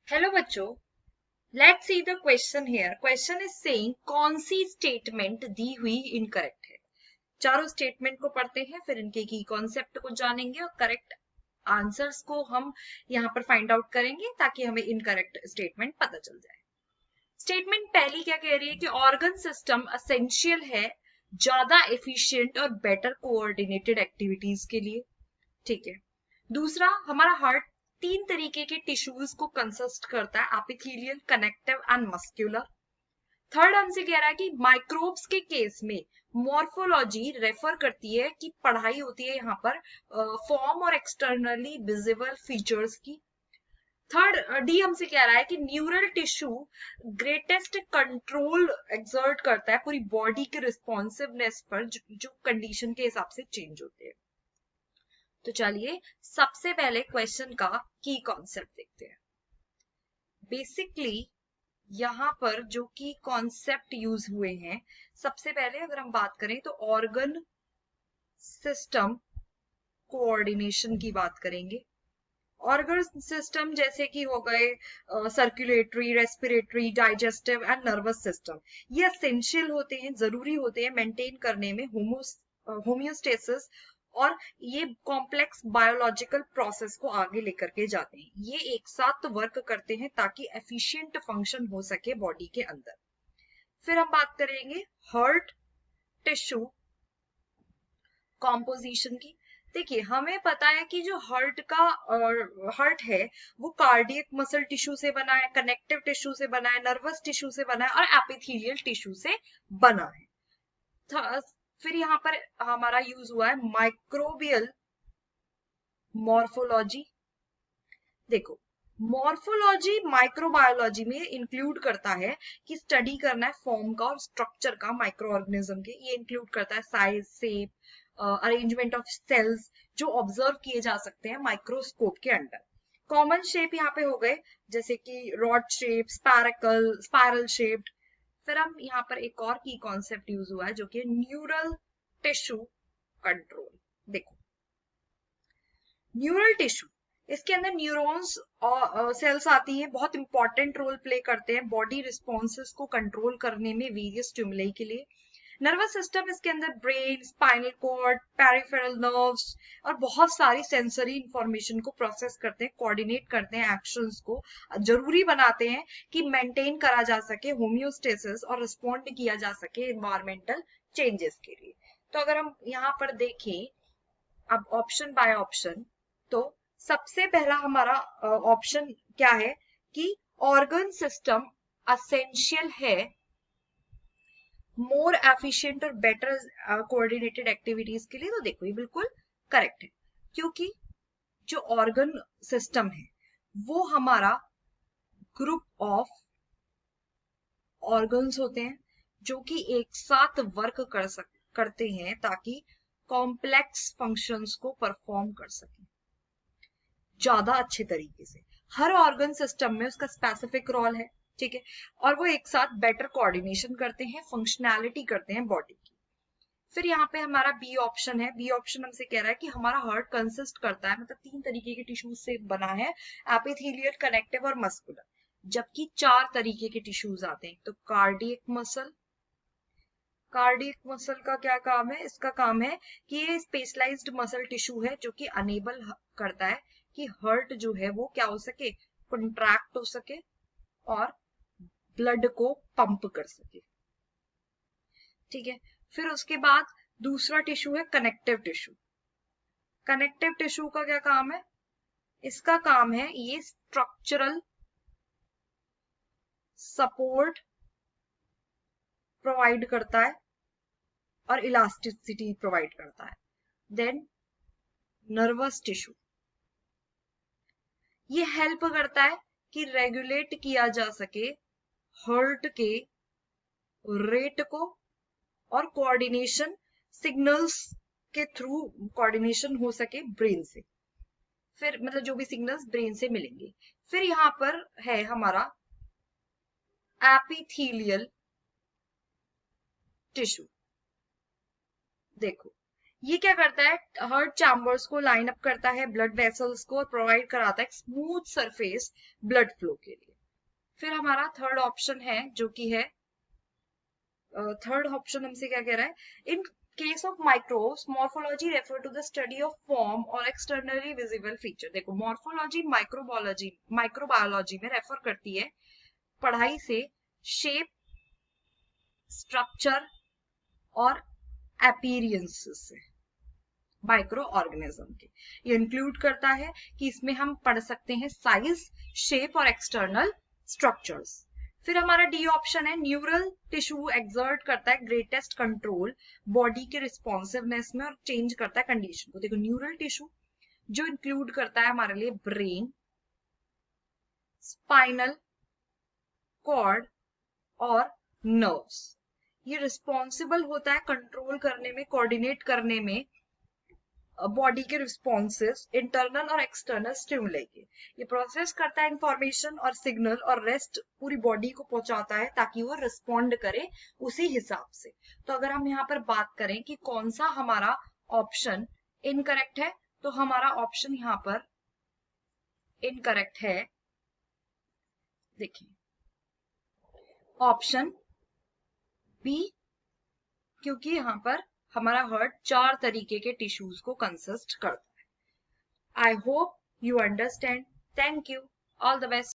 Hello बच्चों, let's see the question here. Question is saying कौन सी statement दी हुई incorrect है। चारों स्टेटमेंट को पढ़ते हैं, फिर इनके की कॉन्सेप्ट को जानेंगे और करेक्ट आंसर्स को हम यहाँ पर फाइंड आउट करेंगे ताकि हमें इनकरेक्ट स्टेटमेंट पता चल जाए। स्टेटमेंट पहली क्या कह रही है कि ऑर्गन सिस्टम असेंशियल है ज्यादा एफिशिएंट और बेटर कोऑर्डिनेटेड एक्टिविटीज के लिए। ठीक है। दूसरा, हमारा हार्ट तीन तरीके के टिश्यूज को कंसिस्ट करता है, epithelial, connective and muscular. Third हमसे कह रहा है कि माइक्रोब्स के केस में मॉर्फोलॉजी रेफर करती है कि पढ़ाई होती है यहाँ पर फॉर्म और एक्सटर्नली विजिबल फीचर्स की। थर्ड डी हमसे कह रहा है कि neural tissue greatest control exert करता है पूरी बॉडी के रिस्पॉन्सिवनेस पर जो कंडीशन के हिसाब से चेंज होते हैं। तो चलिए सबसे पहले क्वेश्चन का की कॉन्सेप्ट देखते हैं। बेसिकली यहाँ पर जो की कॉन्सेप्ट यूज हुए हैं, सबसे पहले अगर हम बात करें तो ऑर्गन सिस्टम कोऑर्डिनेशन की बात करेंगे। ऑर्गन सिस्टम जैसे कि हो गए circulatory, respiratory, digestive and nervous system, ये एसेंशियल होते हैं, जरूरी होते हैं मेंटेन करने में होम्योस्टेसिस, और ये कॉम्प्लेक्स बायोलॉजिकल प्रोसेस को आगे लेकर के जाते हैं। ये एक साथ वर्क करते हैं ताकि एफिशिएंट फंक्शन हो सके बॉडी के अंदर। फिर हम बात करेंगे हार्ट टिश्यू कॉम्पोजिशन की। देखिए, हमें पता है कि जो हार्ट है वो कार्डियक मसल टिश्यू से बना है, कनेक्टिव टिश्यू से बना है, नर्वस टिश्यू से बना है और एपिथेलियल टिश्यू से बना है। फिर यहाँ पर हमारा यूज हुआ है माइक्रोबियल मॉर्फोलॉजी। देखो, मॉर्फोलॉजी माइक्रोबायोलॉजी में इंक्लूड करता है कि स्टडी करना है फॉर्म का और स्ट्रक्चर का माइक्रो ऑर्गेनिज्म के। ये इंक्लूड करता है size, shape, arrangement of cells जो ऑब्जर्व किए जा सकते हैं माइक्रोस्कोप के अंडर। कॉमन शेप यहाँ पे हो गए जैसे कि रॉड शेप, स्पायरल शेप्ड। फिर हम यहाँ पर एक और की कॉन्सेप्ट यूज हुआ है जो कि न्यूरल टिश्यू कंट्रोल। देखो, न्यूरल टिश्यू, इसके अंदर न्यूरॉन्स और सेल्स आती हैं, बहुत इंपॉर्टेंट रोल प्ले करते हैं बॉडी रिस्पॉन्सेस को कंट्रोल करने में वेरियस स्टिमुलाई के लिए। नर्वस सिस्टम, इसके अंदर brain, spinal cord, peripheral nerves और बहुत सारी सेंसरी इंफॉर्मेशन को प्रोसेस करते हैं, कोऑर्डिनेट करते हैं, एक्शंस को जरूरी बनाते हैं कि मेंटेन करा जा सके होम्योस्टेसिस और रिस्पॉन्ड किया जा सके इन्वायरमेंटल चेंजेस के लिए। तो अगर हम यहाँ पर देखें अब ऑप्शन बाय ऑप्शन, तो सबसे पहला हमारा ऑप्शन क्या है कि ऑर्गन सिस्टम असेंशियल है मोर एफिशिएंट और बेटर कोऑर्डिनेटेड एक्टिविटीज के लिए। तो देखो, ये बिल्कुल करेक्ट है, क्योंकि जो ऑर्गन सिस्टम है वो हमारा ग्रुप ऑफ ऑर्गन्स होते हैं जो कि एक साथ वर्क करते हैं ताकि कॉम्प्लेक्स फंक्शंस को परफॉर्म कर सकें ज्यादा अच्छे तरीके से। हर ऑर्गन सिस्टम में उसका स्पेसिफिक रोल है, ठीक है, और वो एक साथ बेटर कोऑर्डिनेशन करते हैं, फंक्शनैलिटी करते हैं बॉडी की। फिर यहाँ पे हमारा बी ऑप्शन है। बी ऑप्शन हमसे कह रहा है कि हमारा हार्ट कंसिस्ट करता है, मतलब तीन तरीके के टिश्यूज से बना है, एपिथेलियल, कनेक्टिव और मस्कुलर, जबकि चार तरीके के टिश्यूज आते हैं। तो कार्डियक मसल, कार्डियक मसल का क्या काम है? इसका काम है कि ये स्पेशलाइज्ड मसल टिश्यू है जो कि अनेबल करता है कि हार्ट जो है वो क्या हो सके, कंट्रैक्ट हो सके और ब्लड को पंप कर सके, ठीक है। फिर उसके बाद दूसरा टिश्यू है कनेक्टिव टिश्यू। कनेक्टिव टिश्यू का क्या काम है? इसका काम है ये स्ट्रक्चरल सपोर्ट प्रोवाइड करता है और इलास्टिसिटी प्रोवाइड करता है। देन नर्वस टिश्यू, ये हेल्प करता है कि रेगुलेट किया जा सके हार्ट के रेट को और कोऑर्डिनेशन सिग्नल्स के थ्रू कोऑर्डिनेशन हो सके ब्रेन से, फिर मतलब जो भी सिग्नल्स ब्रेन से मिलेंगे। फिर यहाँ पर है हमारा एपिथेलियल टिश्यू। देखो, ये क्या करता है, हार्ट चैम्बर्स को लाइन अप करता है, ब्लड वेसल्स को, और प्रोवाइड कराता है स्मूथ सरफेस ब्लड फ्लो के लिए। फिर हमारा थर्ड ऑप्शन है जो कि है, थर्ड ऑप्शन हमसे क्या कह रहा है, in case of microbes morphology refer to the study of form और एक्सटर्नली विजिबल फीचर। देखो मॉर्फोलॉजी माइक्रोबायोलॉजी में रेफर करती है पढ़ाई से शेप, स्ट्रक्चर और अपीयरेंस से माइक्रो ऑर्गेनिज्म के। ये इंक्लूड करता है कि इसमें हम पढ़ सकते हैं साइज, शेप और एक्सटर्नल स्ट्रक्चर्स। फिर हमारा डी ऑप्शन है, न्यूरल टिश्यू एक्सर्ट करता है ग्रेटेस्ट कंट्रोल बॉडी के रिस्पॉन्सिवनेस में और चेंज करता है कंडीशन को। देखो न्यूरल टिश्यू जो इंक्लूड करता है हमारे लिए ब्रेन, स्पाइनल कॉर्ड और नर्व्स। ये रिस्पॉन्सिबल होता है कंट्रोल करने में, कोऑर्डिनेट करने में बॉडी के रिस्पॉन्सेस, इंटरनल और एक्सटर्नल स्टिमुलाई के। ये प्रोसेस करता है इंफॉर्मेशन और सिग्नल और रेस्ट पूरी बॉडी को पहुंचाता है ताकि वो रिस्पॉन्ड करे उसी हिसाब से। तो अगर हम यहाँ पर बात करें कि कौन सा हमारा ऑप्शन इनकरेक्ट है, तो हमारा ऑप्शन यहाँ पर इनकरेक्ट है, देखिए ऑप्शन बी, क्योंकि यहाँ पर हमारा हार्ट 4 तरीके के टिश्यूज को कंसिस्ट करता है। I hope you understand. Thank you. All the best.